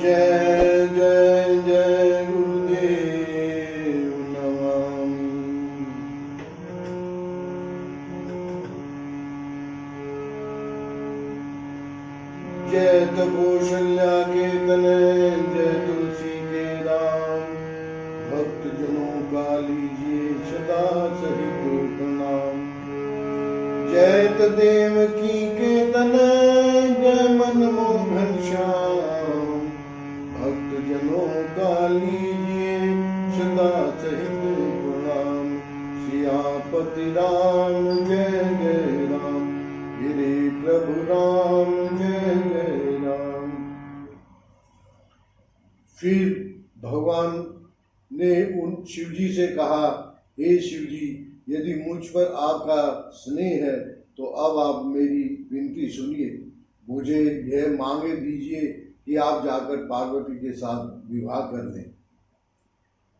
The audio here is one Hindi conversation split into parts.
जय जय जय गुरुदेव नमामि। जय कौशल्या के तनय, जय तुलसी के राम, भक्त जनों का लीजिए सदा सहित प्रणाम। जय देवकी के तनय, जय मनमोहन श्याम, भक्त जनों का लीजिए सदा सहित प्रणाम। सियापति राम जय जय राम, गिरि प्रभु राम जय जय राम। फिर भगवान ने उन शिवजी से कहा, हे शिवजी, यदि मुझ पर आपका स्नेह है तो अब आप मेरी विनती सुनिए। मुझे यह मांगे दीजिए कि आप जाकर पार्वती के साथ विवाह कर लें।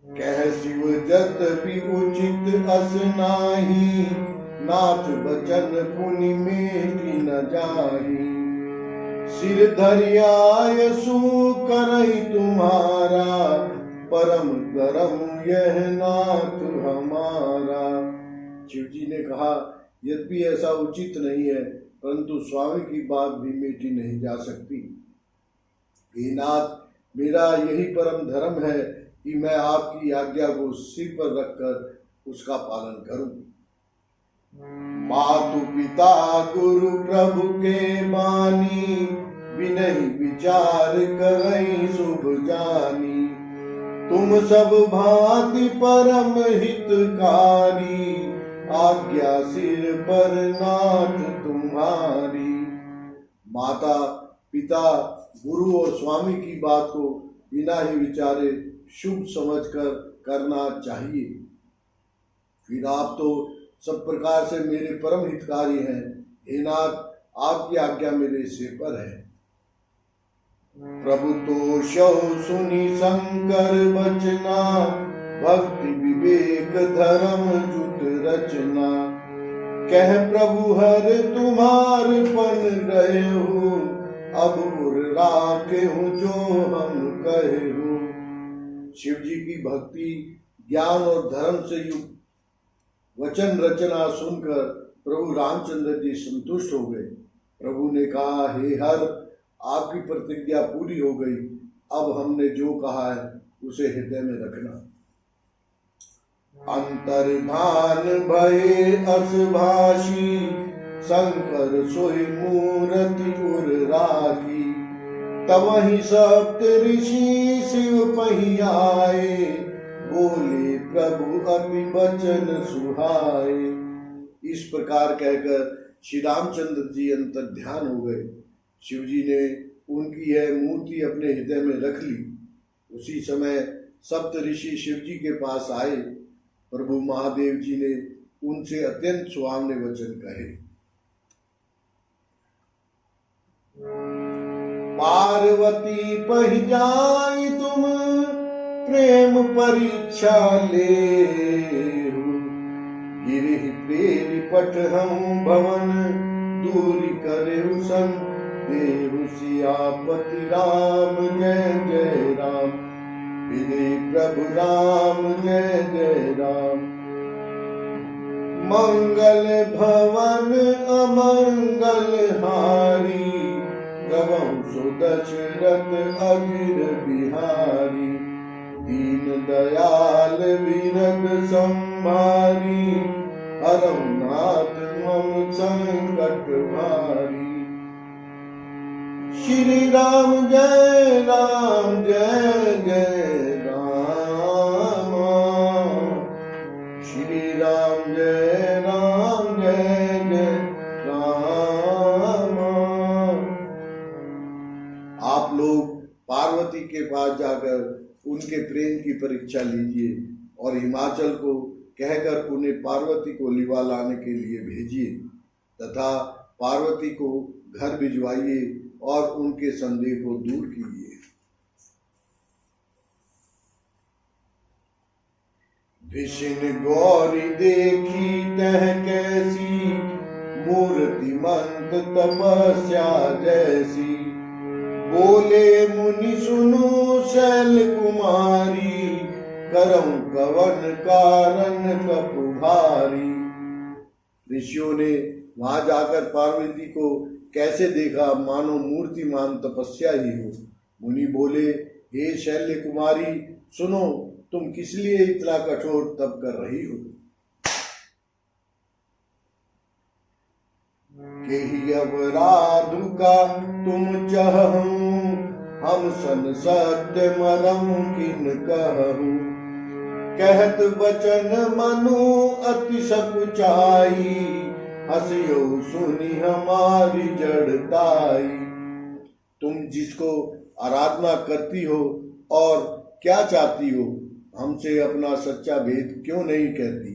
कह शिव जत भी उचित अस नाही, नाथ बचन पुनि मेटि न जाही। सिर धरियाय सु करई तुम्हारा, परम करम यह नाथ हमारा। शिव जी ने कहा, यद्यपि ऐसा उचित नहीं है, परंतु स्वामी की बात भी मेटी नहीं जा सकती। हे नाथ, मेरा यही परम धर्म है कि मैं आपकी आज्ञा को सिर पर रखकर उसका पालन करूं। मातु पिता गुरु प्रभु के बानी, विनहि विचार करई शुभ जानी। तुम सब भांति परम हितकारी, आज्ञा सिर पर नाथ तुम्हारी। माता पिता गुरु और स्वामी की बात को बिना ही विचारे शुभ समझकर करना चाहिए। फिर आप तो सब प्रकार से मेरे परम हितकारी हैं। हे नाथ, आपकी आज्ञा मेरे सिर पर है। प्रभु तो शौ सुनी शंकर बचना, भक्ति विवेक धर्म जुत रचना। कह प्रभु हर तुम्हार पन गए हो, अब उर राखे हूँ जो हम कहे हो। शिव जी की भक्ति ज्ञान और धर्म से युक्त वचन रचना सुनकर प्रभु रामचंद्र जी संतुष्ट हो गए। प्रभु ने कहा, हे हर, आपकी प्रतिज्ञा पूरी हो गई। अब हमने जो कहा है उसे हृदय में रखना। अंतर्धान भये असभाषी, शंकर सोई मूर्ति उर राखी। तवहि सप्त ऋषि शिव पहि आए, बोले प्रभु अति वचन सुहाए। इस प्रकार कहकर श्री रामचंद्र जी अंतर्ध्यान हो गए। शिव जी ने उनकी यह मूर्ति अपने हृदय में रख ली। उसी समय सप्त ऋषि शिव जी के पास आए। प्रभु महादेव जी ने उनसे अत्यंत सुहावने वचन कहे। पार्वती पहि जाई तुम, प्रेम परीक्षा ले। गिरि प्रेरि पठहु भवन, दूरी करे देहु। सियापति राम जय जय राम, विजय प्रभु राम जय जय राम। मंगल भवन अमंगल हारी, गवहु सो दशरथ अजिर बिहारी। दीन दयाल विनत संभारी, हरहु नाथ मम संकट भारी। श्री राम जय राम जय जय राम, श्री राम जय जय राम। आप लोग पार्वती के पास जाकर उनके प्रेम की परीक्षा लीजिए और हिमाचल को कहकर उन्हें पार्वती को लिवा लाने के लिए भेजिए तथा पार्वती को घर भिजवाइए और उनके संदेह को दूर कीजिए। विष्णु गौरी देखी तह कैसी, मूर्तिमंत तपस्या जैसी। बोले मुनि सुनो शैल कुमारी, करऊं कवन कारण कपु भारी। ऋषियों ने वहां जाकर पार्वती को कैसे देखा, मानो मूर्तिमान तपस्या ही हो। मुनि बोले, हे शैल्य कुमारी सुनो, तुम किस लिए इतना कठोर तप कर रही हो। केहि अपराध का तुम चाहूं, हम सन सत्य मरम किन कहूं। कहत बचन मनु अति सकुचाई, हसियो सुनी हमारी जड़ताई। तुम जिसको आराधना करती हो और क्या चाहती हो, हमसे अपना सच्चा भेद क्यों नहीं कहती।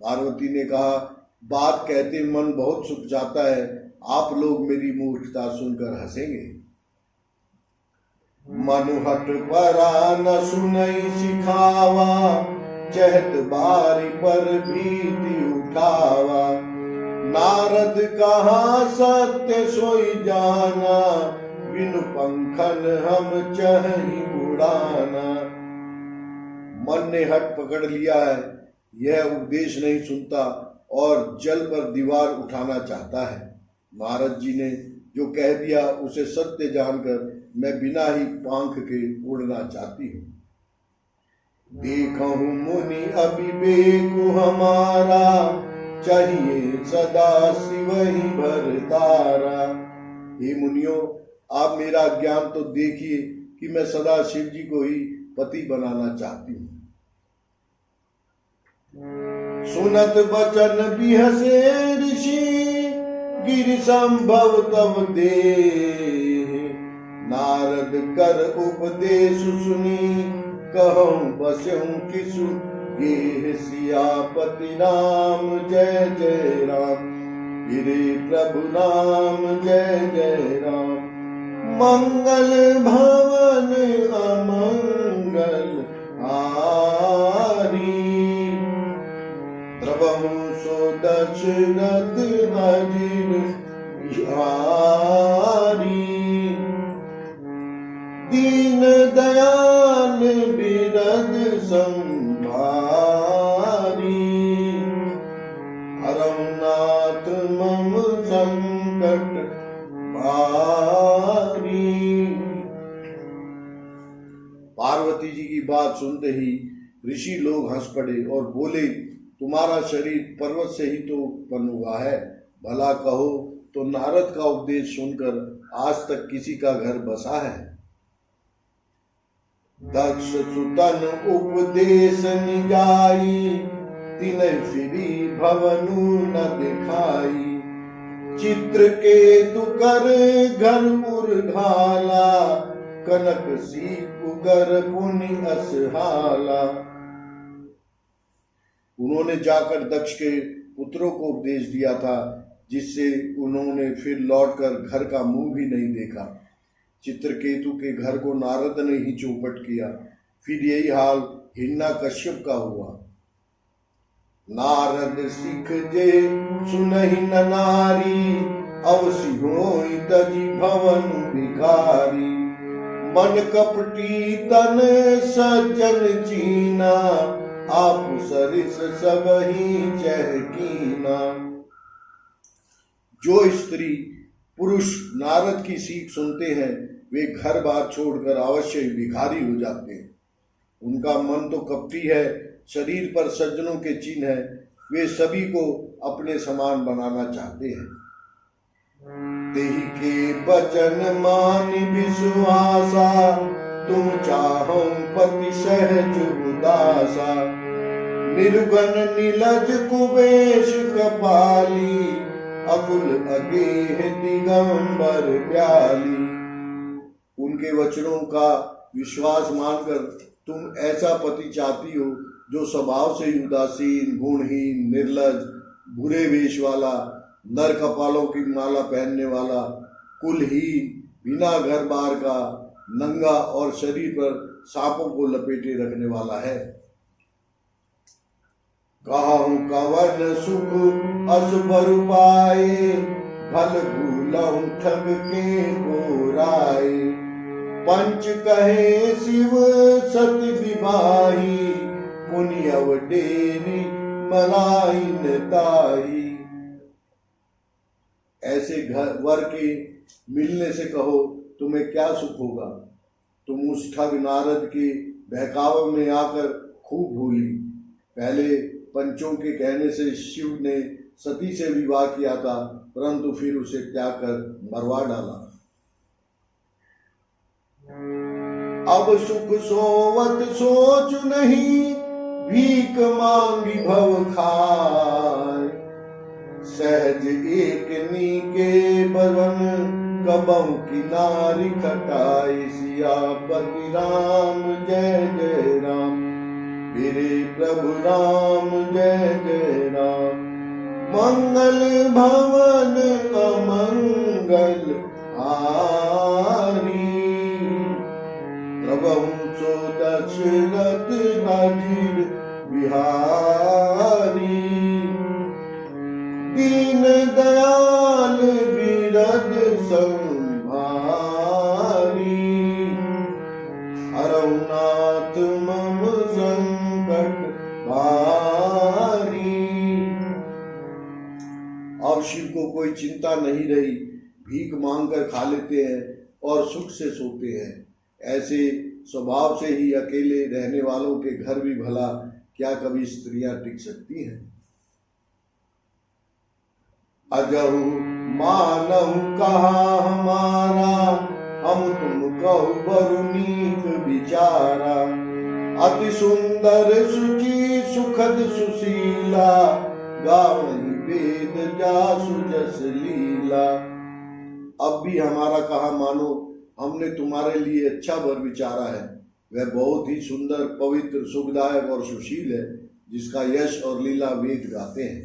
पार्वती ने कहा, बात कहते मन बहुत सुख जाता है, आप लोग मेरी मूर्खता सुनकर हंसेंगे। मनुहट परा न सुनई सिखावा, चहत बारी पर भीति उठावा। नारद कहा सत्य सोई जाना, बिनु पंखन हम चही उड़ाना। मन ने हट पकड़ लिया है, यह उपदेश नहीं सुनता और जल पर दीवार उठाना चाहता है। महाराज जी ने जो कह दिया उसे सत्य जानकर मैं बिना ही पंख के उड़ना चाहती हूँ। देखूं मुनि अविवेक हमारा, चाहिए सदा शिव ही भरतारा। हे मुनियों, आप मेरा ज्ञान तो देखिए कि मैं सदा शिव जी को ही पति बनाना चाहती हूँ। सुनत बचन बिहसे ऋषि, गिरि संभव तब दे। नारद कर उपदेश सुनी, कहूं बस्यूं किसु गेह। सियापति राम जय जय राम, गिरि प्रभु राम जय जय राम। मंगल भवन अमंगल हारी, द्रवहु सो दशरथ अजिर बिहारी। दीन दयाल बिरद संभारी, हरौ नाथ मम संकट भारी। पार्वती जी की बात सुनते ही ऋषि लोग हंस पड़े और बोले, तुम्हारा शरीर पर्वत से ही तो उत्पन्न हुआ है, भला कहो तो नारद का उपदेश सुनकर आज तक किसी का घर बसा है। दक्ष सुतन उपदेश निजाई, तिनय फिरी भवनु न दिखाई। चित्र के तु कर घर उर्घाला, कनक सीप कर पुनि असहाला। उन्होंने जाकर दक्ष के पुत्रों को उपदेश दिया था, जिससे उन्होंने फिर लौटकर घर का मुंह भी नहीं देखा। चित्रकेतु के घर को नारद ने ही चौपट किया, फिर यही हाल हिरण्यकश्यप का हुआ। नारद सिख जे सुनहि न नारी, अवसि होई तजी भवन भिखारी। मन कपटी तन सज्जन चीना, आप सरिस सब ही चहकीना। जो स्त्री पुरुष नारद की सीख सुनते हैं, वे घर बार छोड़कर अवश्य ही भिखारी हो जाते हैं। उनका मन तो कपटी है, शरीर पर सज्जनों के चिन्ह है, वे सभी को अपने समान बनाना चाहते हैं। तेहि के बचन मानि विश्वासा, तुम चाहो पति सहज उदासा। निर्गुण नीलज कुबेश कपाली, अकुल अगेह दिगंबर ब्याली। उनके वचनों का विश्वास मानकर तुम ऐसा पति चाहती हो जो स्वभाव से उदासीन, गुणहीन, निर्लज, बुरे वेश वाला, नर कपालों की माला पहनने वाला, कुलहीन, बिना घर बार का, नंगा और शरीर पर सांपों को लपेटे रखने वाला है। कहूं कवन सुख असुबर पाए, भल भूलहु ठग के गोराए। पंच कहे शिव सत विवाही, पुनि अवडेरी मराइन ताई। ऐसे घर वर के मिलने से कहो तुम्हें क्या सुख होगा। तुम उस ठग नारद के बहकावे में आकर खूब भूली। पहले पंचों के कहने से शिव ने सती से विवाह किया था, परंतु फिर उसे त्याग कर मरवा डाला। अब सुख सोवत सोच नहीं, भीख मांगी भव खाय। सहज एक नीके बरन, कबहु किनारी खटाई। सियापति राम जय जय राम, मेरे प्रभु राम जय जय राम। मंगल भवन अमंगल हारी, प्रभु सो दशरथ अजीर बिहारी। दीन दयाल बिरद संभारी, हरौ नाथ मम संकट भारी। अब शिव को कोई चिंता नहीं रही, भीख मांगकर खा लेते हैं और सुख से सोते हैं। ऐसे स्वभाव से ही अकेले रहने वालों के घर भी भला क्या कभी स्त्रियां टिक सकती हैं। अजहु मानहु कहा हमारा, हम तुम कहु बरु नीक विचारा। अति सुंदर सुचि सुखद सुशीला, गावहि वेद जासु जस लीला। अब भी हमारा कहा मानो, हमने तुम्हारे लिए अच्छा वर विचारा है। वह बहुत ही सुंदर, पवित्र, सुखदायक और सुशील है, जिसका यश और लीला वेद गाते हैं।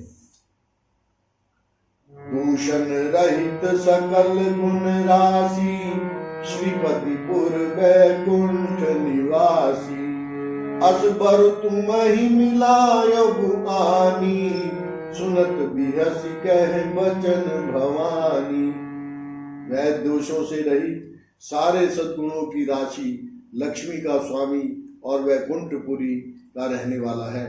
दूषण रहित सकल गुण राशि, श्रीपतिपुर बैकुंठ निवासी। असबर तुम ही मिलायो बुआनी, सुनत बिहसी कह बचन भवानी। वह दोषों से रहित, सारे सद्गुणों की राशि, लक्ष्मी का स्वामी और वैकुंठपुरी का रहने वाला है।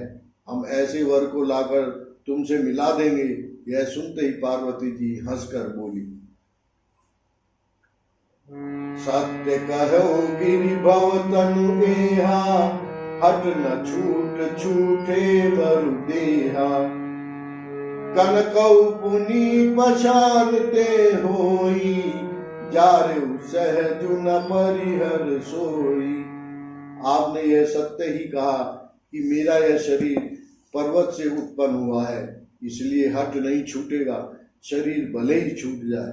हम ऐसे वर को लाकर तुमसे मिला देंगे। यह सुनते ही पार्वती जी हंसकर बोली, सत्य कहो गिरि भव तनु एहा, हट न छूट छूटे बरु देहा। कनकौ पुनि पशानते होई, जारेउ सहज न परिहर सोई। आपने यह सत्य ही कहा कि मेरा यह शरीर पर्वत से उत्पन्न हुआ है, इसलिए हट नहीं छूटेगा। शरीर भले ही छूट जाए,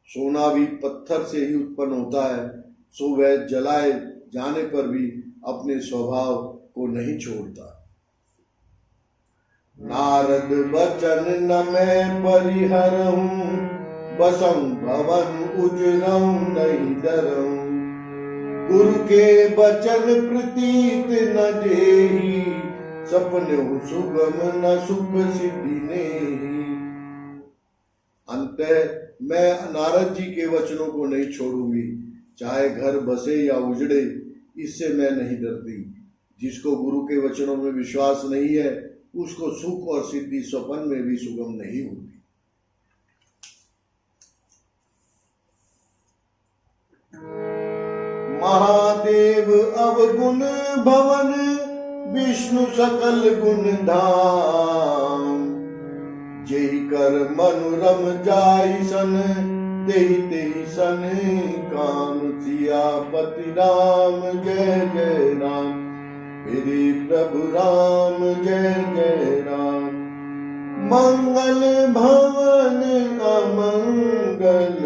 सोना भी पत्थर से ही उत्पन्न होता है, सो वह जलाए जाने पर भी अपने स्वभाव को नहीं छोड़ता। नारद बचन न मैं परिहरऊं, बसं भवन उजरऊं नहीं डरऊं। गुरु के बचन प्रतीत न जेहि, सपने सुगम न सुख सिद्धि नेहि। अंतः मैं नारद जी के वचनों को नहीं छोड़ूंगी, चाहे घर बसे या उजड़े, इससे मैं नहीं डरती। जिसको गुरु के वचनों में विश्वास नहीं है, उसको सुख और सिद्धि स्वप्न में भी सुगम नहीं होती। महादेव अवगुण भवन, विष्णु सकल गुण धाम। जेहि कर मनुरम जाई सन, तेहि तेहि सन काम। सियापति राम जय जय राम, मेरे प्रभु राम जय जय राम। मंगल भवन अमंगल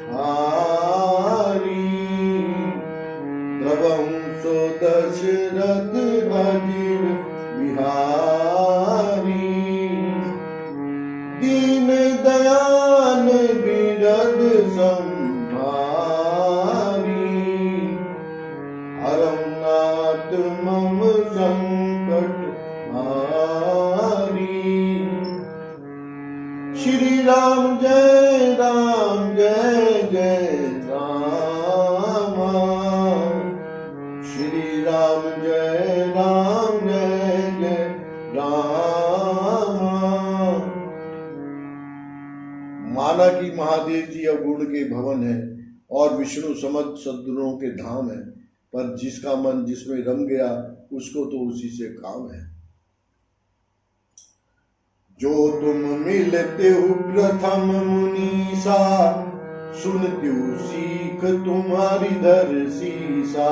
हारी, प्रभु सो दशरथ अजीर बिहारी। दीन दयाल बिरद संभारी, हरौ नाथ मम संकट भारी। श्री राम जय जय राम। माना कि महादेव जी अवगुण के भवन है और विष्णु समस्त सद्गुणों के धाम है, पर जिसका मन जिसमें रम गया उसको तो उसी से काम है। जो तुम मिलते हो प्रथम मुनीसा, सुनते हो सीख तुम्हारी धर सीसा।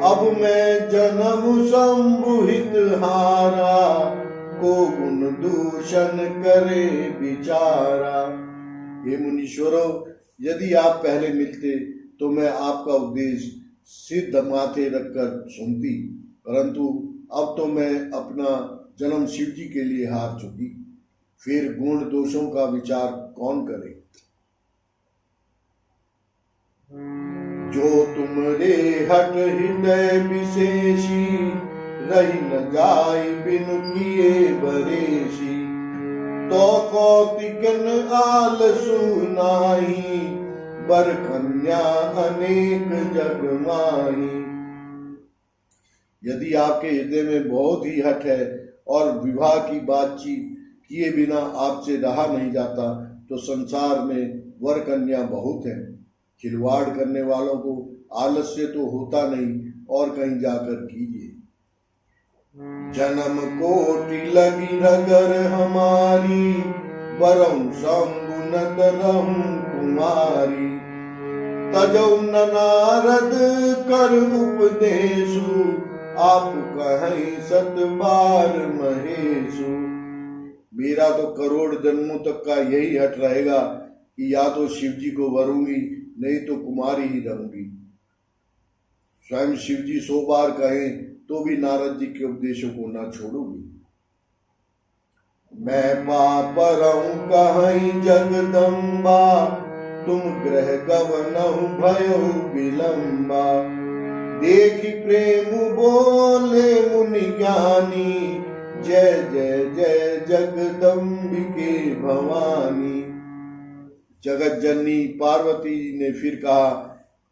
अब मैं जन्म संबुहित हारा, को गुण दूषण करे बिचारा। हे मुनीश्वरों, यदि आप पहले मिलते तो मैं आपका उपदेश सिद्ध माथे रखकर सुनती, परंतु अब तो मैं अपना जन्म शिव जी के लिए हार चुकी, फिर गुण दोषों का विचार कौन करे। जो तुमरे हट हृदय विशेषी, रही न जाई बिन किए बरेशी। तो कौतिकन आल सुनाई, बर कन्या अनेक जग माही। यदि आपके हृदय में बहुत ही हठ है और विवाह की बातचीत किए बिना आपसे रहा नहीं जाता, तो संसार में वर कन्या बहुत है। खिलवाड़ करने वालों को आलस्य तो होता नहीं, और कहीं जाकर कीजिए। जन्म कोटि लगी रगर हमारी, बरम संबुनत रहूं कुमारी। तजौ न नारद कर उपदेशु, आप कहीं सत बार महेशु। मेरा तो करोड़ जन्मों तक का यही हट रहेगा कि या तो शिव जी को वरूंगी, नहीं तो कुमारी ही रहूंगी। स्वयं शिव जी 100 बार कहें तो भी नारद जी के उपदेशों को न छोड़ूंगी। मैं पाप रहूं कहीं जगदम्बा, तुम ग्रह गवनहु भयो विलंबा। देखी प्रेम बोले मुनि ज्ञानी, जय जय जय जगदम्बिके भवानी। जगत जननी पार्वती ने फिर कहा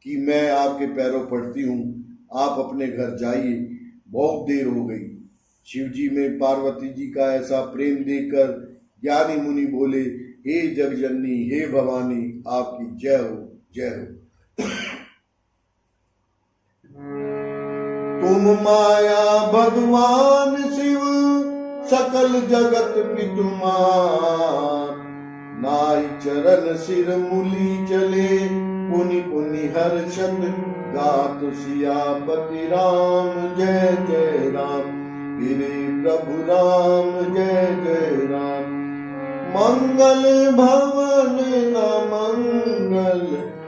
कि मैं आपके पैरों पड़ती हूँ, आप अपने घर जाइए, बहुत देर हो गई। शिव जी में पार्वती जी का ऐसा प्रेम देखकर ज्ञानी मुनि बोले, हे जगजननी, हे भवानी, आपकी जय हो, जय हो। तुम माया भगवान शिव, सकल जगत पितुमार। नाई चरण सिर मूली चले, पुनि पुनि हर्षत गात सियापति राम जय जय राम। गिरे प्रभु राम जय जय राम। मंगल भवन अमंगल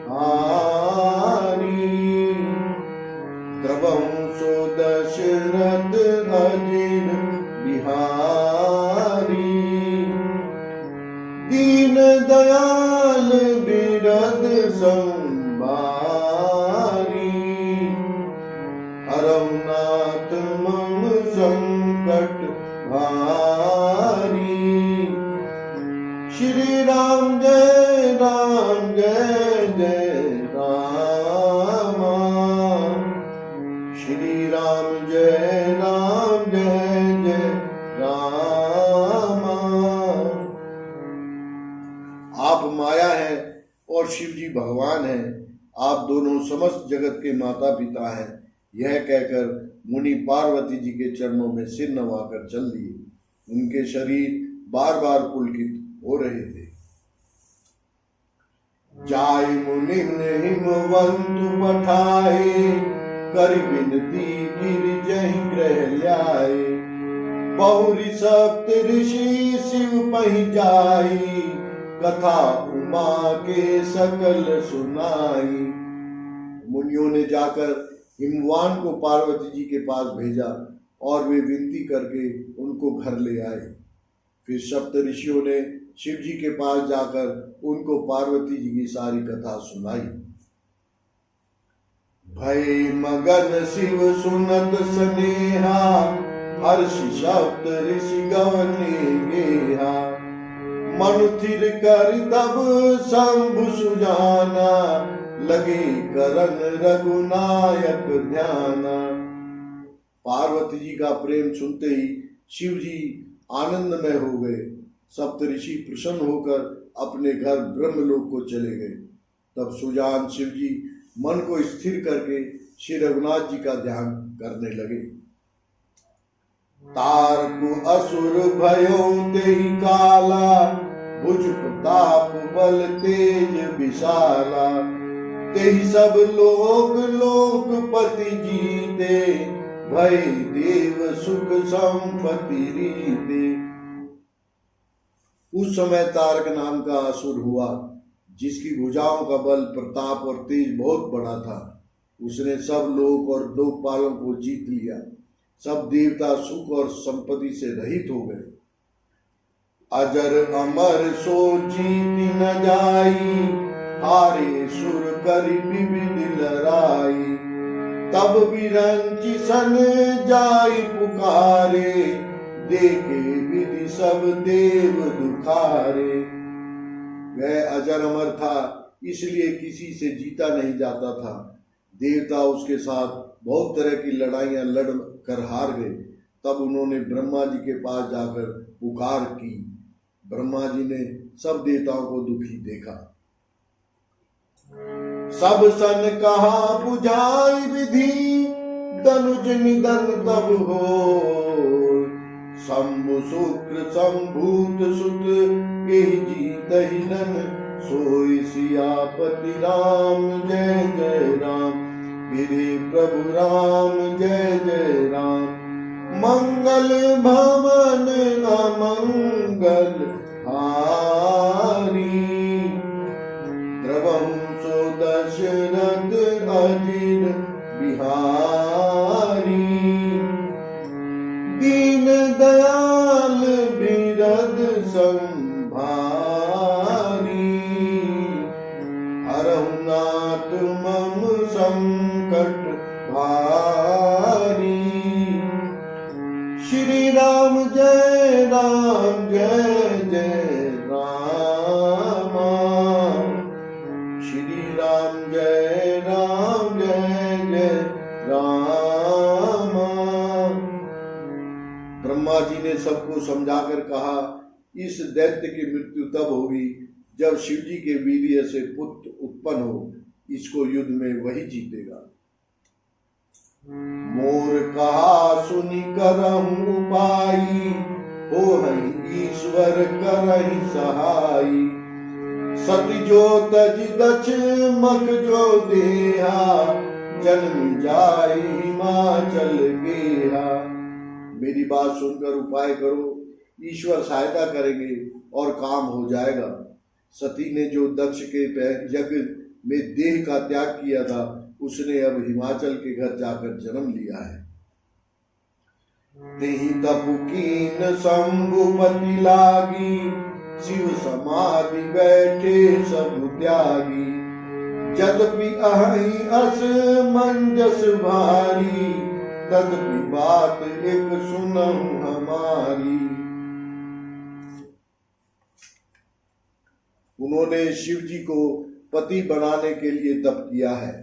हारी, द्रवहु सो दशरथ अजिर बिहारी। दीन दयाल बिरद संभारी, हरौ नाथ मम संकट भारी। श्री राम जय राम जय जय राम। श्री राम जय राम जय जय राम। आप माया है और शिव जी भगवान है, आप दोनों समस्त जगत के माता पिता हैं। यह कहकर मुनि पार्वती जी के चरणों में सिर नवाकर चल दिए। उनके शरीर बार बार पुलकित हो रहे थे। जाय मुनि हिमवंतु पठाए, कर विनती गिरजहि ग्रह ल्याए। बहुरी सप्त ऋषि शिव पहि जाई, कथा उमा के सकल सुनाई। मुनियों ने जाकर हिमवान को पार्वती जी के पास भेजा और वे विनती करके उनको घर ले आए। फिर सप्त ऋषियों ने शिव जी के पास जाकर उनको पार्वती जी की सारी कथा सुनाई। भय मगन शिव सुनत स्नेहा, हर्षि सप्त ऋषि गवने गेहा। मनु थिर कर तब शंभु सुजाना, लगे करन रघुनायक ध्याना। पार्वती जी का प्रेम सुनते ही शिव जी आनंदमय हो गए। सप्तऋषि प्रसन्न होकर अपने घर ब्रह्मलोक को चले गए। तब सुजान शिव जी मन को स्थिर करके श्री रघुनाथ जी का ध्यान करने लगे। तारकु असुर भयो तेहि काला, भुज प्रताप बल तेज विशाला। तेहि सब लोग लोकपति जीते, भय देव सुख संपत्ति रीते। उस समय तारक नाम का असुर हुआ, जिसकी भुजाओं का बल, प्रताप और तेज बहुत बड़ा था। उसने सब लोक और लोकपालों को जीत लिया। सब देवता सुख और संपत्ति से रहित हो गए। अजर अमर सो जीति न जाई, हारे सुर करि विविध लड़ाई। तब बिरंचि सन जाई पुकारे, देखे विधि सब देव दुखारे। वह अजर अमर था, इसलिए किसी से जीता नहीं जाता था। देवता उसके साथ बहुत तरह की लड़ाइयां लड़ कर हार गए। तब उन्होंने ब्रह्मा जी के पास जाकर पुकार की। ब्रह्मा जी ने सब देवताओं को दुखी देखा। सब सन कहा बुझाई विधि, धनुज निधन तब हो। शंभु शुक्र संभूत सुत, एहि जीतहि नन सोई। सियापति राम जय जय राम, मेरे प्रभु राम जय जय राम। मंगल भवन अमंगल हारी, द्रवहु सो दशरथ अजिर बिहारी। दीन दयाल बिरद संभारी, हरहु नाथ मम संकट भारी। श्री राम जय जय राम, श्री राम जय जय राम। ब्रह्मा जी ने सबको समझाकर कहा, इस दैत्य की मृत्यु तब होगी जब शिव जी के वीर्य से पुत्र उत्पन्न हो। इसको युद्ध में वही जीतेगा। मोर कहा सुनि करहु उपाई, होहि ईश्वर करहि सहाई। सति जो तज दक्ष मख जो देहा, जन्म जाय हिमाचल गेहा। मेरी बात सुनकर उपाय करो, ईश्वर सहायता करेंगे और काम हो जाएगा। सती ने जो दक्ष के यज्ञ में देह का त्याग किया था, उसने अब हिमाचल के घर जाकर जन्म लिया है। तेहि तपु कीन शंभुपति लागी, शिव समाधि बैठे सब त्यागी। यद्यपि अहि अस मंजस भारी, तदपि बात एक सुनहु हमारी। उन्होंने शिव जी को पति बनाने के लिए तप किया है।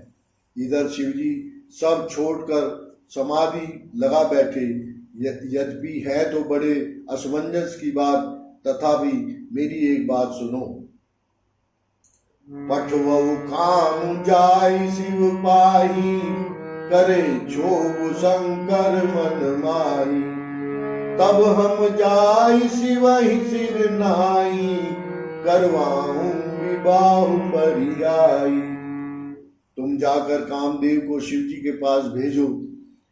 इधर शिव जी सब छोड़कर समाधि लगा बैठे। यद्यपि है तो बड़े असमंजस की बात, तथापि मेरी एक बात सुनो। पठवऊ काम जाय शिव पाही, करे क्षोभ शंकर मन माही। तब हम जाय शिवहि सिर नाई, करवाऊं विवाह परियाई। तुम जाकर कामदेव को शिव जी के पास भेजो।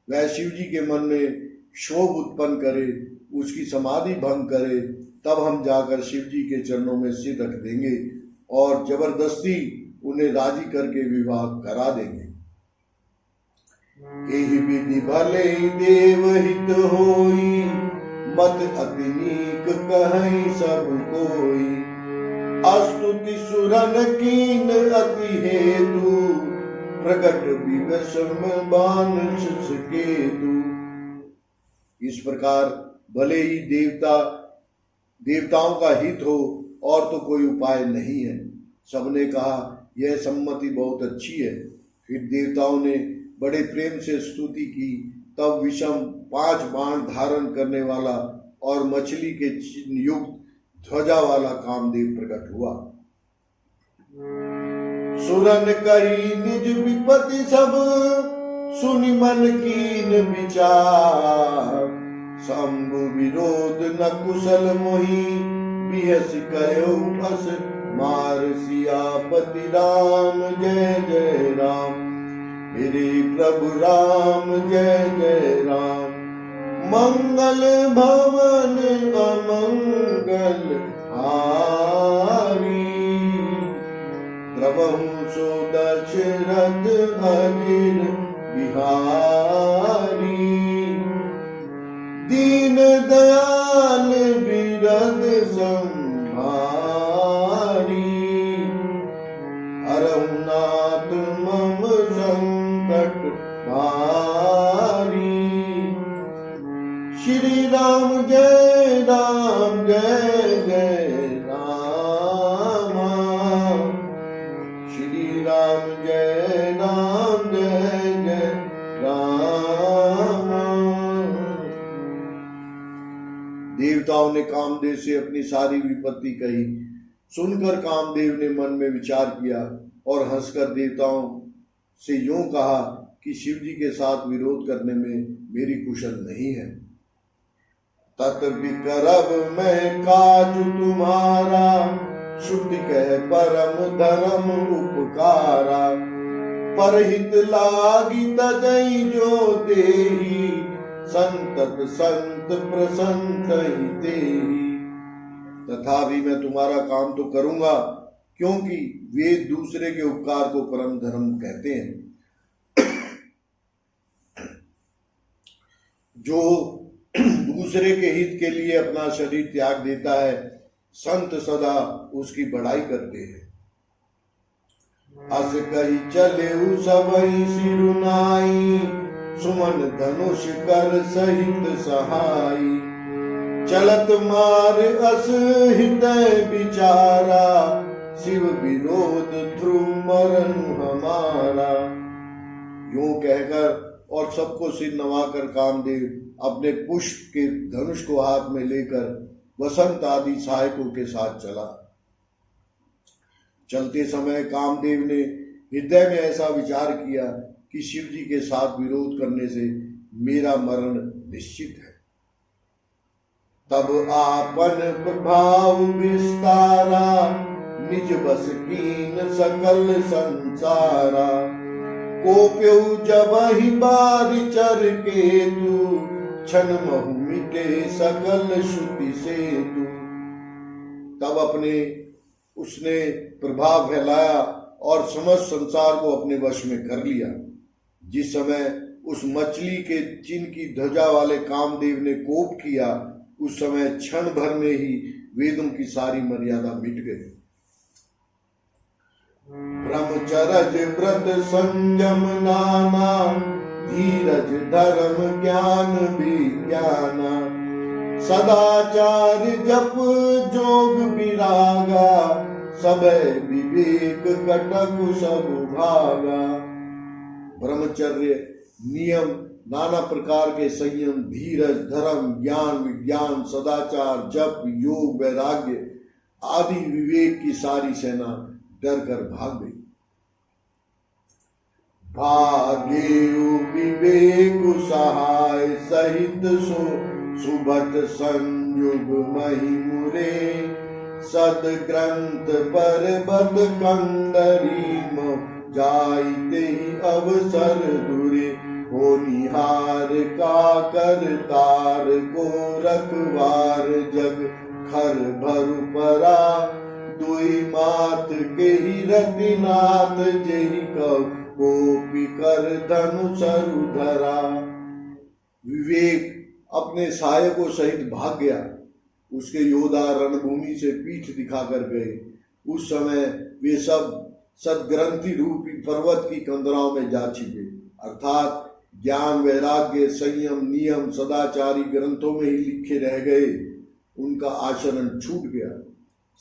वह शिव जी के मन में क्षोभ उत्पन्न करे, उसकी समाधि भंग करे। तब हम जाकर शिव जी के चरणों में सिर रख देंगे और जबरदस्ती उन्हें राजी करके विवाह करा देंगे। एहि विधि भले देव हित होई, मत अति नीक कहै सब कोई। अस्तुति सुरन कीन अति हेतु, प्रगट विवशम बान केतु। इस प्रकार भले ही देवताओं का हित हो और तो कोई उपाय नहीं है। सबने कहा यह सम्मति बहुत अच्छी है। फिर देवताओं ने बड़े प्रेम से स्तुति की। तब विषम 5 बाण धारण करने वाला और मछली के चिन्ह युक्त ध्वजा वाला कामदेव प्रकट हुआ। सुरन कही निज विपत्ति सब, सुनि मन कीन विचार। शंभु विरोध न कुशल मोहि, बिहस कयो बस मार। सियापति राम जय जय राम, मेरे प्रभु राम जय जय राम। मंगल भवन अमंगल हारी, द्रवहु सो दशरथ अजिर बिहारी। दीन दयाल बिरद संभारी, हरहुनाथ मम संकट भारी। श्री राम जय राम जय जय राम, श्री राम जय राम जय जय राम। देवताओं ने कामदेव से अपनी सारी विपत्ति कही। सुनकर कामदेव ने मन में विचार किया और हंसकर देवताओं से यूं कहा कि शिव जी के साथ विरोध करने में मेरी कुशल नहीं है। तत विकरब मैं काजु तुम्हारा, श्रुति कह परम धर्म उपकारा। परहित लागी तजई जो देही, संतत संत प्रसन्न ही तेही। तथापि मैं तुम्हारा काम तो करूंगा, क्योंकि वे दूसरे के उपकार को परम धर्म कहते हैं। जो दूसरे के हित के लिए अपना शरीर त्याग देता है, संत सदा उसकी बड़ाई करते हैं। अस कही चले सबई सिरुनाई, सुमन धनुष कर सहित सहाई। चलत मार अस हृदय विचारा, शिव विरोध ध्रुव मरण हमारा। यूं कहकर और सबको सिर नवाकर कामदेव अपने पुष्प के धनुष को हाथ में लेकर वसंत आदि सहायकों के साथ चला। चलते समय कामदेव ने हृदय में ऐसा विचार किया कि शिव जी के साथ विरोध करने से मेरा मरण निश्चित है। तब आपन प्रभाव विस्तारा, निज बस कीन सकल संसारा। कोप्यऊ जब ही बारी चर के तू, क्षण महु मिटे सकल श्रुति से तू। तब उसने प्रभाव फैलाया और समस्त संसार को अपने वश में कर लिया। जिस समय उस मछली के चिन्ह की ध्वजा वाले कामदेव ने कोप किया, उस समय क्षण भर में ही वेदों की सारी मर्यादा मिट गई। ब्रह्मचर्य व्रत संयम नाना, धीरज धर्म ज्ञान विज्ञाना। सदाचार जप जोग विरागा, सबे विवेक कटक सब भागा। ब्रह्मचर्य, नियम, नाना प्रकार के संयम, धीरज, धर्म, ज्ञान, विज्ञान, सदाचार, जप, योग, वैराग्य आदि विवेक की सारी सेना डर कर भाग गई। भागे विवेक सहाय सहित सो, सुभट संयुग महिमुरे। सद ग्रंथ पर्वत कंदरी मो, जाइते ही अवसर दुरे। हो निहार का कर तार को रखवार, जग खर भरु परा। दुई मात के ही रतिनाथ, जेहि कोपी कर धनु सरु धरा। विवेक अपने सहायकों सहित भाग गया। उसके योद्धा रणभूमि से पीठ दिखाकर गए। उस समय वे सब सदग्रंथि रूपी पर्वत की कंदराओं में जा छिपे, अर्थात ज्ञान, वैराग्य, संयम, नियम, सदाचारी ग्रंथों में ही लिखे रह गए। उनका आचरण छूट गया।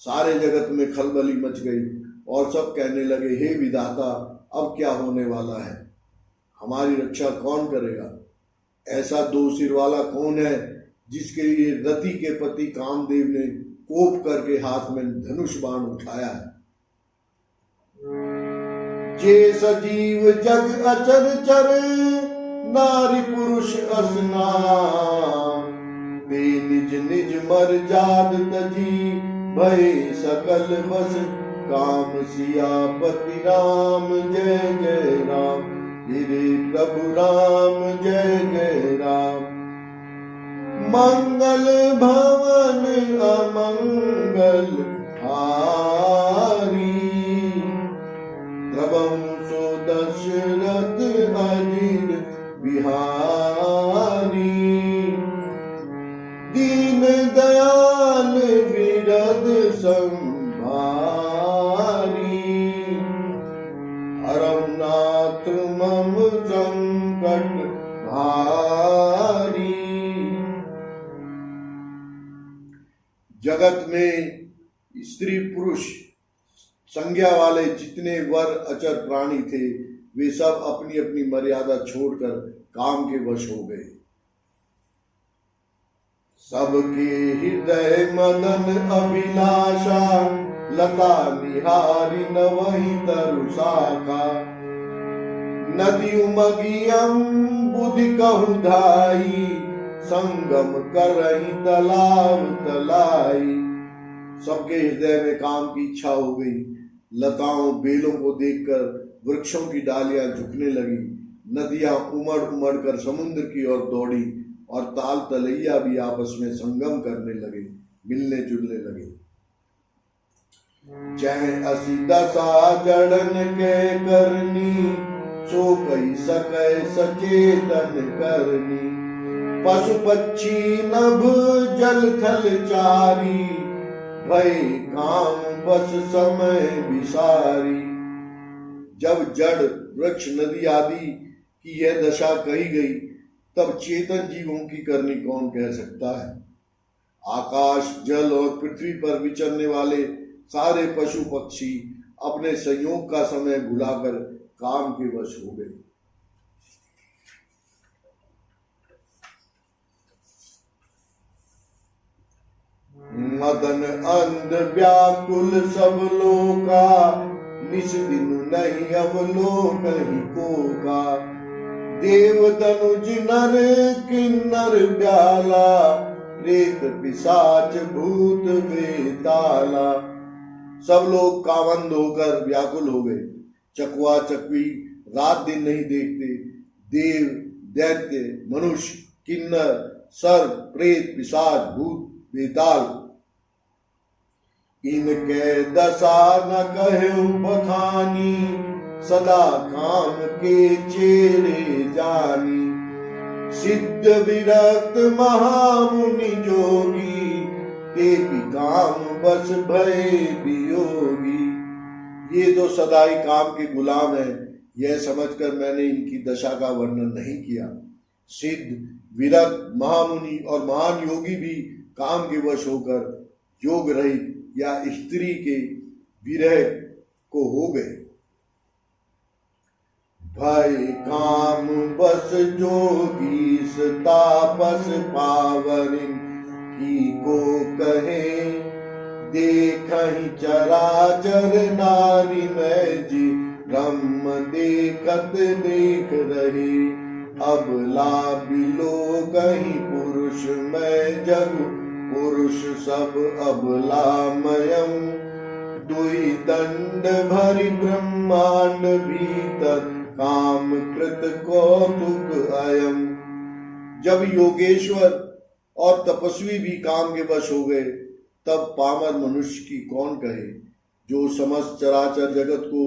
सारे जगत में खलबली मच गई और सब कहने लगे, हे विधाता, अब क्या होने वाला है? हमारी रक्षा कौन करेगा? ऐसा दो सिर वाला कौन है जिसके लिए रति के पति कामदेव ने कोप करके हाथ में धनुष बाण उठाया है। जे सजीव जग अचर चर, नारी पुरुष असनाम, ते निज निज मर जात तजी, भय सकल बस काम सियापति राम जय जय राम, गिरे प्रभु राम जय जय राम। मंगल भवन अमंगल हारी, द्रवं सो दशरथ अजिर बिहारी, दीन दयाल विरद संभारी, हरम नाथ मम संकट भारी। जगत में स्त्री पुरुष संज्ञा वाले जितने वर अचर प्राणी थे, वे सब अपनी अपनी मर्यादा छोड़कर काम के वश हो गए। सबके हृदय मदन अभिलाषा, लता निहारी न वही तरु शाखा, नदी उमगियम बुद्धि कहु धाई, संगम करही तलाव तलाई। सबके हृदय में काम की इच्छा हो गई। लताओं बेलों को देखकर वृक्षों की डालियां झुकने लगी, नदियां उमड़ उमड़ कर समुद्र की ओर दौड़ी और ताल तलैया भी आपस में संगम करने लगे, मिलने जुलने लगे। चाहे असी दशा जड़न के करनी, सो कही सके सचेतन करनी, पशु पक्षी नभ जल थल चारी, भय काम बस समय विसारी। जब जड़ वृक्ष नदी आदि की यह दशा कही गई, तब चेतन जीवों की करनी कौन कह सकता है। आकाश जल और पृथ्वी पर विचरने वाले सारे पशु पक्षी अपने संयोग का समय भुलाकर काम के वश हो गए। मदन अंध व्याकुल सब लोका, निस दिन नहीं अवलोक ही कोका। देव तनुज नर किन्नर ब्याला, प्रेत पिशाच भूत बेताला। सब लोग कामंद होकर व्याकुल हो गए। चकवा चकवी रात दिन नहीं देखते। देव दैत्य मनुष्य किन्नर सर्प प्रेत पिशाच भूत बेताल, इनके दशा न कहु बखानी, सदा काम के चेरे जानी। सिद्ध विरक्त महामुनि जोगी, ते भी काम बस भय वियोगी। ये तो सदा ही काम के गुलाम है, यह समझकर मैंने इनकी दशा का वर्णन नहीं किया। सिद्ध विरक्त महामुनि और महान योगी भी काम के वश होकर योग रहित या स्त्री के विरह को हो गए। भय काम बस जोगी तापस पावरिन, की को कहे देखहि चराचर नारी में जी। ब्रह्म देखत देख रहे, अबला बिलो कहीं पुरुष में जग। पुरुष सब अबलामयम, दुई दंड भरी ब्रह्मांड भीतर। काम कृत कौतुक अयम। जब योगेश्वर और तपस्वी भी काम के वश हो गए, तब पामर मनुष्य की कौन कहे। जो समस्त चराचर जगत को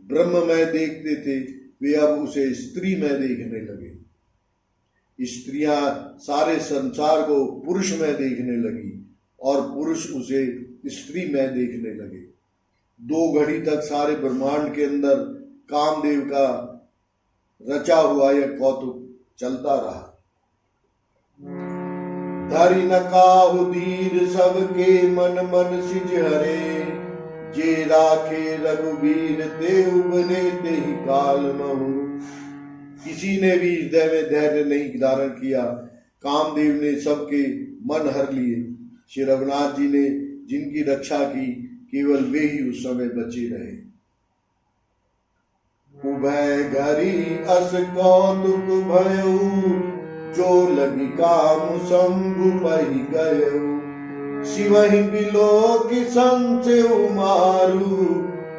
ब्रह्म में देखते थे, वे अब उसे स्त्री में देखने लगे। स्त्रियां सारे संसार को पुरुष में देखने लगी और पुरुष उसे स्त्री में देखने लगे। 2 घड़ी तक सारे ब्रह्मांड के अंदर कामदेव का रचा हुआ यह कौतुक चलता रहा। धरि न काहु धीर सबके मन मन सिज हरे। जे राखे रघुबीर ते उबरे ते ही काल महु। किसी ने भी हृदय में धैर्य नहीं धारण किया। कामदेव ने सबके मन हर लिए। श्री रघुनाथ जी ने जिनकी रक्षा की केवल वे ही उस समय बचे रहे। उभय घरी अस कौतुक भयउ, जो लगी काम शंभु पहि गयउ। शिवहि बिलो की संचेउ मारु,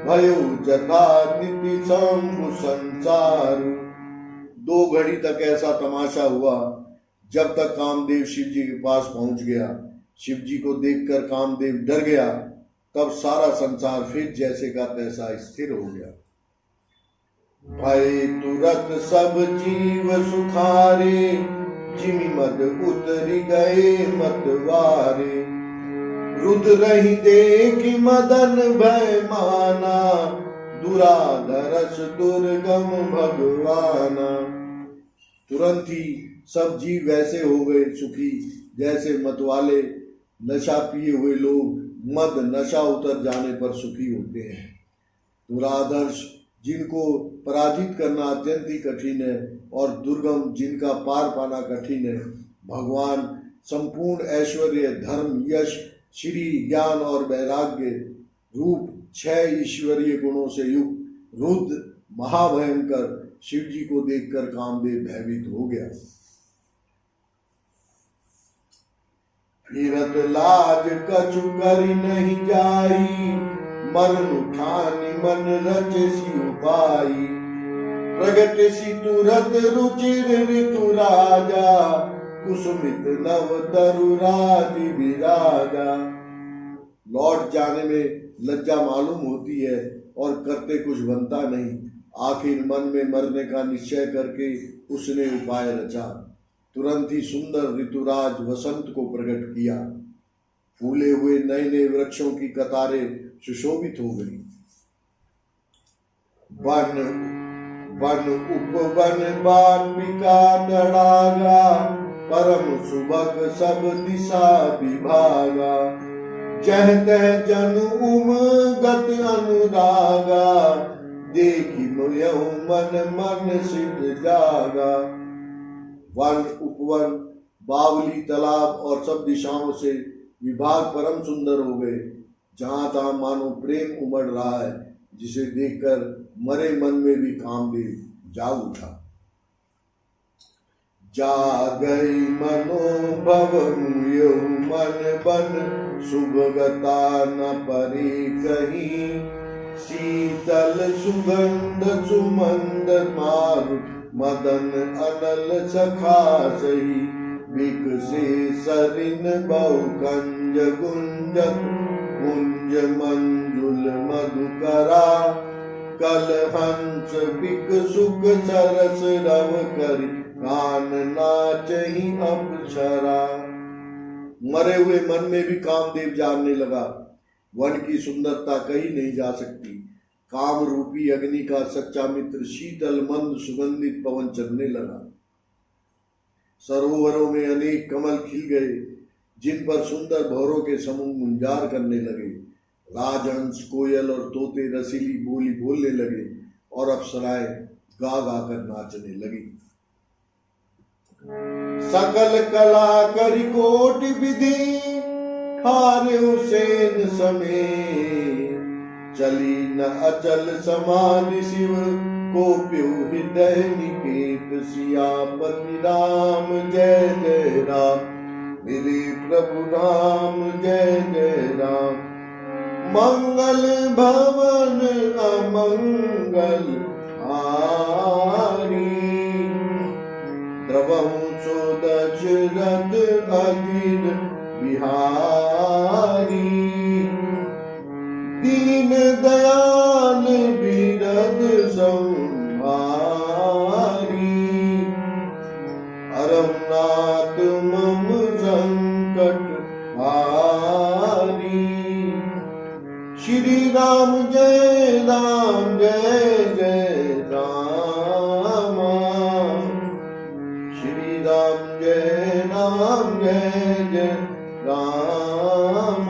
भयो जथा तिथि शंभु संसारु। 2 घड़ी तक ऐसा तमाशा हुआ, जब तक कामदेव शिव जी के पास पहुंच गया। शिव जी को देखकर कामदेव डर गया, तब सारा संसार फिर जैसे का तैसा स्थिर हो गया। भय तुरत सब जीव सुखारे, जिमि मद उतरि गए मतवारे। रुद्र ही देखि मदन भय माना, दुराधरस दुर्गम भगवाना। तुरंत ही सब जीव वैसे हो गए सुखी, जैसे मतवाले नशा पिए हुए लोग मद नशा उतर जाने पर सुखी होते हैं। दुराधर्ष जिनको पराजित करना अत्यंत ही कठिन है, और दुर्गम जिनका पार पाना कठिन है, भगवान संपूर्ण ऐश्वर्य, धर्म, यश, श्री, ज्ञान और वैराग्य रूप 6 ईश्वरीय गुणों से युक्त रुद्र महाभयंकर शिव जी को देखकर कामदेव भयभीत हो गया। फिरत लाज कछु करि नहीं जाई, मरण ठानि मन रचसी उपाई। प्रगट सी तुरत रुचिर ऋतु राजा, कुसुमित नव तरु राज विराजा। लौट जाने में लज्जा मालूम होती है और करते कुछ बनता नहीं। आखिर मन में मरने का निश्चय करके उसने उपाय रचा। तुरंत ही सुंदर ऋतुराज वसंत को प्रकट किया। फूले हुए नए नए वृक्षों की कतारें सुशोभित हो गई। वन वन उपवन वाटिका तड़ागा, परम सुभग सब दिशा विभागा। जह तह जन उम गत अनुरागा, देखी मोयहु मन मन सिद्ध जागा। वन उपवन, बावली, तालाब और सब दिशाओं से विभाग परम सुंदर हो गए। जहां तहां मानो प्रेम उमड़ रहा है, जिसे देखकर मरे मन में भी कामदेव जाग उठा। जागई मनोभव मुयहु मन बन, सुभगता न परे कहीं। शीतल सुगंध सुमंद मारु, मदन अनल सखा सही। विकसे सरिन बहु कंज गुंजत, कुंज मंजुल मधुकरा। कल हंस बिक सुख सरस रव करि, गान नाचहि अप्सरा। मरे हुए मन में भी कामदेव जानने लगा, वन की सुंदरता कही नहीं जा सकती। काम रूपी अग्नि का सच्चा मित्र शीतल मंद सुगंधित पवन चलने लगा। सरोवरों में अनेक कमल खिल गए, जिन पर सुंदर भौरों के समूह गुंजार करने लगे। राजहंस, कोयल और तोते रसीली बोली बोलने लगे, और अप्सराएं गा गा कर नाचने लगी। सकल कला करि कोटि विधि, हारे हुसैन समेत। चली न अचल समाधि शिव, कोप्यु हृदय निकेत। सियापति राम जय जय राम, मेरे प्रभु राम जय जय राम। मंगल भवन अमंगल हारी, द्रवहु सो दशरथ अधीर बिहारी। दीन दयाल बिरद संभारी, अरमनाथ मम संकट हारी। श्री राम जय जय राम, श्री राम जय जय राम।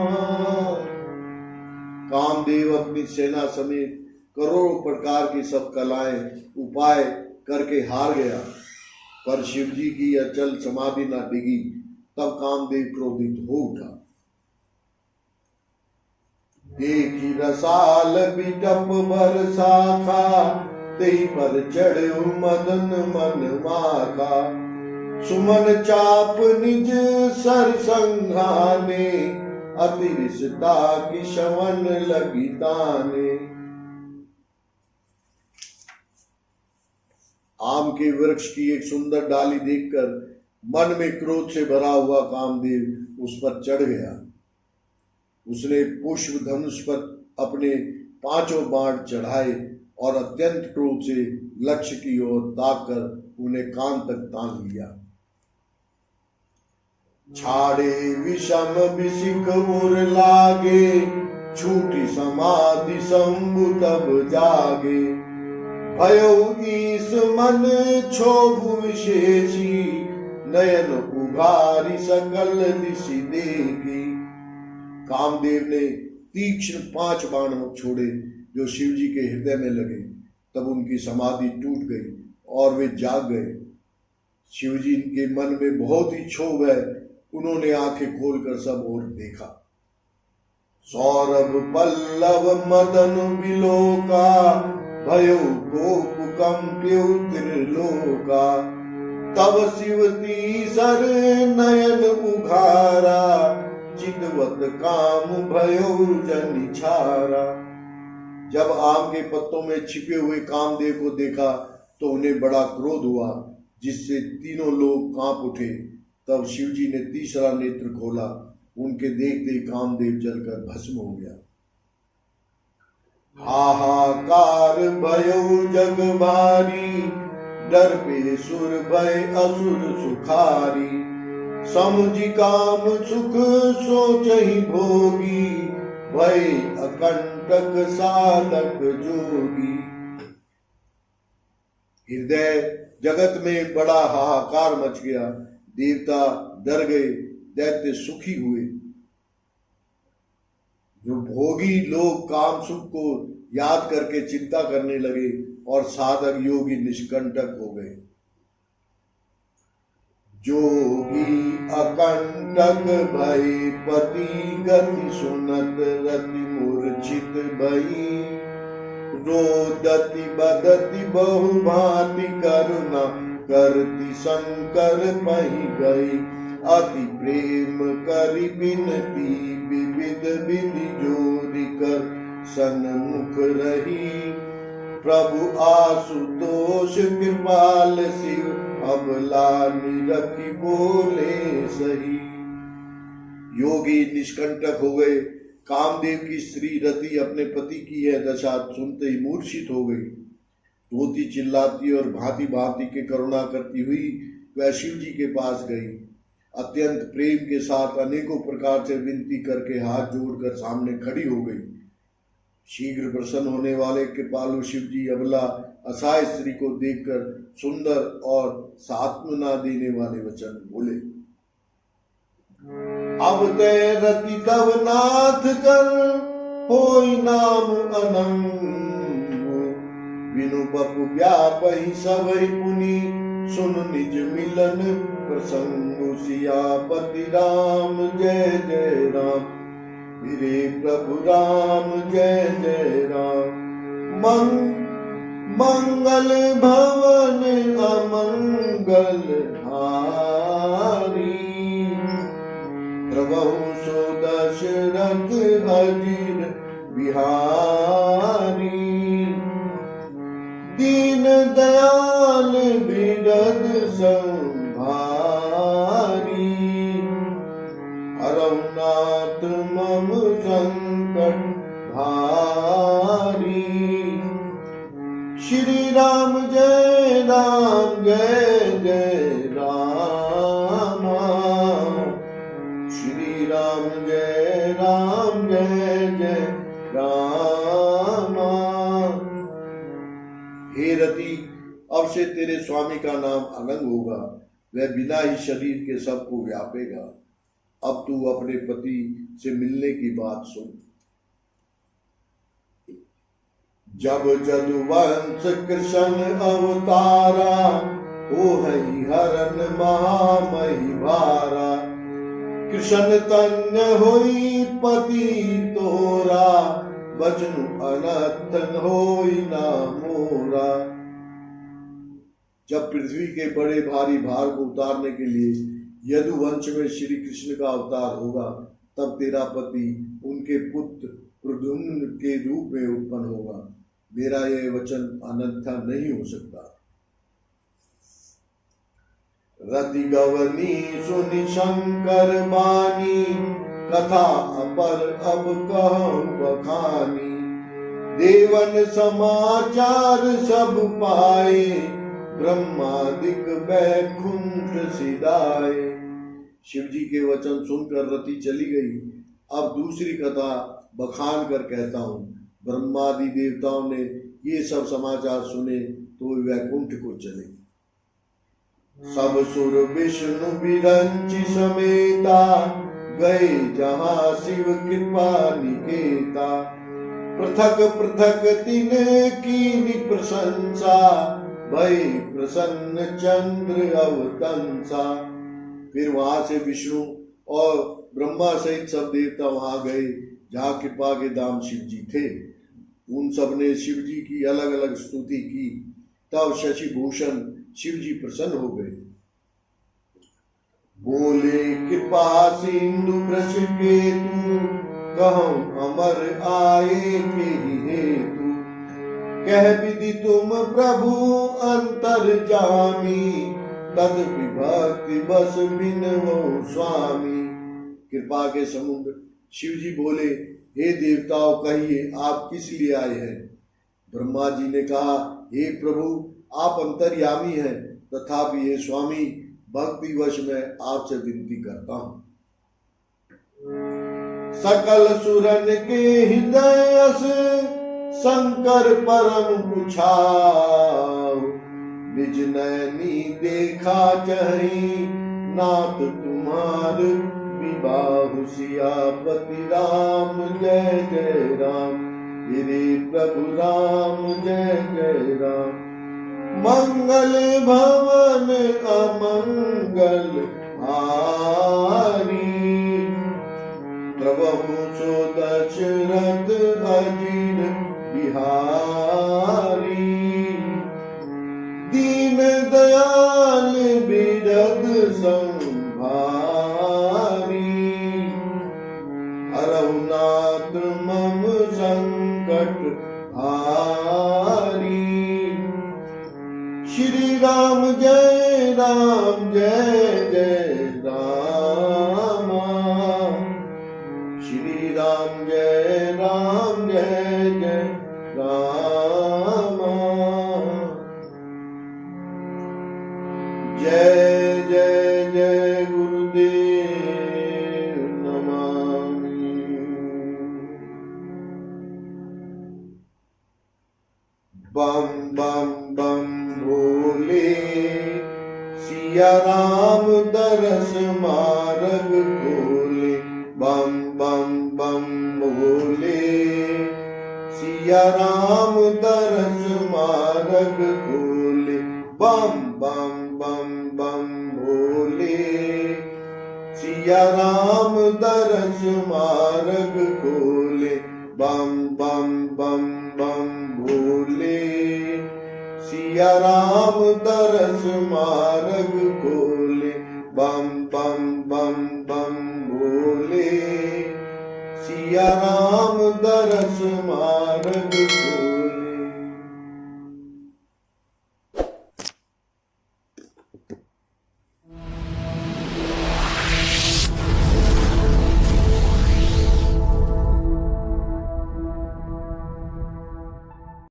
कामदेव अपनी सेना समेत करोड़ों प्रकार की सब कलाएं उपाय करके हार गया, पर शिव जी की अचल समाधि न डिगी। तब कामदेव क्रोधित हो उठा। देखी रसाल बिटप बरसाखा, तेई पर चढ़ो मदन मन माखा। सुमन चाप निज सर संघाने, अतिरिसता की शवन लगी ताने। आम के वृक्ष की एक सुंदर डाली देखकर मन में क्रोध से भरा हुआ कामदेव उस पर चढ़ गया। उसने पुष्प धनुष पर अपने 5 बाण चढ़ाए और अत्यंत क्रोध से लक्ष्य की ओर ताककर उन्हें कान तक तान लिया। छाड़े विषम विसिक उर लागे, छूटी समाधि शंभु तब जागे। भयो ईस मन क्षोभ विशेषी, नयन उघारी सकल दिशि देखी। कामदेव ने तीक्ष्ण 5 बाण छोड़े जो शिव जी के हृदय में लगे। तब उनकी समाधि टूट गई और वे जाग गए। शिव जी के मन में बहुत ही क्षोभ है। उन्होंने आंखें खोलकर सब ओर देखा। सौरभ पल्लव मदन विलोका, भयो कोप कंप्यो त्रिलोका। तब शिव तीसर नयन उघारा, चितवत काम भयो जनि छारा। जब आम के पत्तों में छिपे हुए कामदेव को देखा तो उन्हें बड़ा क्रोध हुआ, जिससे तीनों लोग कांप उठे। तब शिव जी ने तीसरा नेत्र खोला। उनके देखते ही कामदेव जलकर भस्म हो गया। हाहाकार भयो जग भारी, डर पे सुर भय असुर सुखारी। समुझि काम सुख सोचहि भोगी, भय अकंटक साधक जोगी। हृदय जगत में बड़ा हाहाकार मच गया। देवता डर गए, दैत्य सुखी हुए। जो भोगी लोग काम सुख को याद करके चिंता करने लगे और साधक योगी निष्कंटक हो गए। जोगी अकंटक भई, पति गति सुनत रति मूर्छित भई। रोदति बदति बहु भांति करुणा, करती शंकर पही गई। अति प्रेम करि बिनती, विविध विधि जोरि कर सन्मुख रही। प्रभु आशुतोष कृपाल शिव, अबला निरखी बोले सही। योगी निष्कंटक हो गए। कामदेव की स्त्री रति अपने पति की यह दशा सुनते ही मूर्छित हो गई। रोती चिल्लाती और भांति भांति के करुणा करती हुई वह शिव जी के पास गई। अत्यंत प्रेम के साथ अनेकों प्रकार से विनती करके हाथ जोड़कर सामने खड़ी हो गई। शीघ्र प्रसन्न होने वाले कृपालु शिव जी अबला असहाय स्त्री को देखकर सुंदर और सांत्वना देने वाले वचन बोले। अब ते रति तव नाथ कर, होई नाम अनंग। बिनु बपु व्यापहि सबहि पुनि, सुन निज मिलन प्रसंग। सियापति राम जय जय राम, मेरे प्रभु राम जय जय राम। मंगल भवन अमंगल हारी, प्रभु सो दशरथ अजीर बिहारी। दीन दयाल बिरद संभारी, हरनाथ मम संकट भारी। श्री राम जय राम, श्री राम जय राम। हे रति, अब से तेरे स्वामी का नाम अनंग होगा। वह बिना ही शरीर के सबको व्यापेगा। अब तू अपने पति से मिलने की बात सुन। जब जदुवंश कृष्ण अवतारा, हो हरि हरन महामहि भारा। कृष्ण तन्य होई पति तोरा, बचनु अनर्थन होई ना मोरा। जब पृथ्वी के बड़े भारी भार को उतारने के लिए यदुवंश में श्री कृष्ण का अवतार होगा, तब तेरा पति उनके पुत्र प्रद्युम्न के रूप में उत्पन्न होगा। मेरा यह वचन अनर्था नहीं हो सकता। रति गवनी सुनि शंकर बानी, कथा अपर अब कहूं बखानी। देवन समाचार सब पाए, ब्रह्मादिक बैकुंठ सिधाए। शिव जी के वचन सुनकर रति चली गई। अब दूसरी कथा बखान कर कहता हूँ। ब्रह्मादि देवताओं ने ये सब समाचार सुने तो वैकुंठ को चले। सब सुर विष्णु बिरंची समेता, गए जहाँ शिव कृपा निकेता। पृथक पृथक तिन की प्रशंसा, भय प्रसन्न चंद्र अवतंसा। फिर वहां से विष्णु और ब्रह्मा सहित सब देवता वहां गए जहाँ कृपा के धाम शिव जी थे। उन सब ने शिव जी की अलग अलग स्तुति की। तब शशि भूषण शिव जी प्रसन्न हो गए। बोले कृपा सिंधु वृष केतु, कहूं अमर आए के हेतु। कह विधि तुम प्रभु अंतर्जामी, तद विभक्ति बस बिनवो स्वामी। कृपा के समुद्र शिव जी बोले, हे देवताओं कहिए आप किस लिए आए हैं। ब्रह्मा जी ने कहा, हे प्रभु आप अंतर्यामी हैं, तथापि हे स्वामी भक्ति वश में आपसे विनती करता हूं। सकल सुरन के हृदय शंकर परम पुछाओ, निज नयनी देखा चही, नाथ तुम्हार विबाहु। सियापति राम जय जय राम, गिरि प्रभु राम जय जय राम। मंगल भवन अमंगल हारी, प्रभु सो दशरथ अजीर बिहारी। दीन दयाल बिरद संभारी, हरहु नाथ मम संकट हारी। श्री राम जय जय राम, श्री राम जय जय राम। जय जय जय गुरुदेव नमामि। बम बम बम भोले, सिया राम दरस मार्ग खोले। बम बम बम भोले, सिया राम दरस मार्ग खोले। बम बम बम बम भोले, सिया राम दरस मार्ग खोले। बम बम बम बम भोले, सिया राम दरस मार्ग खोले। बम बम बम बम भोले, सिया राम दरस मार्ग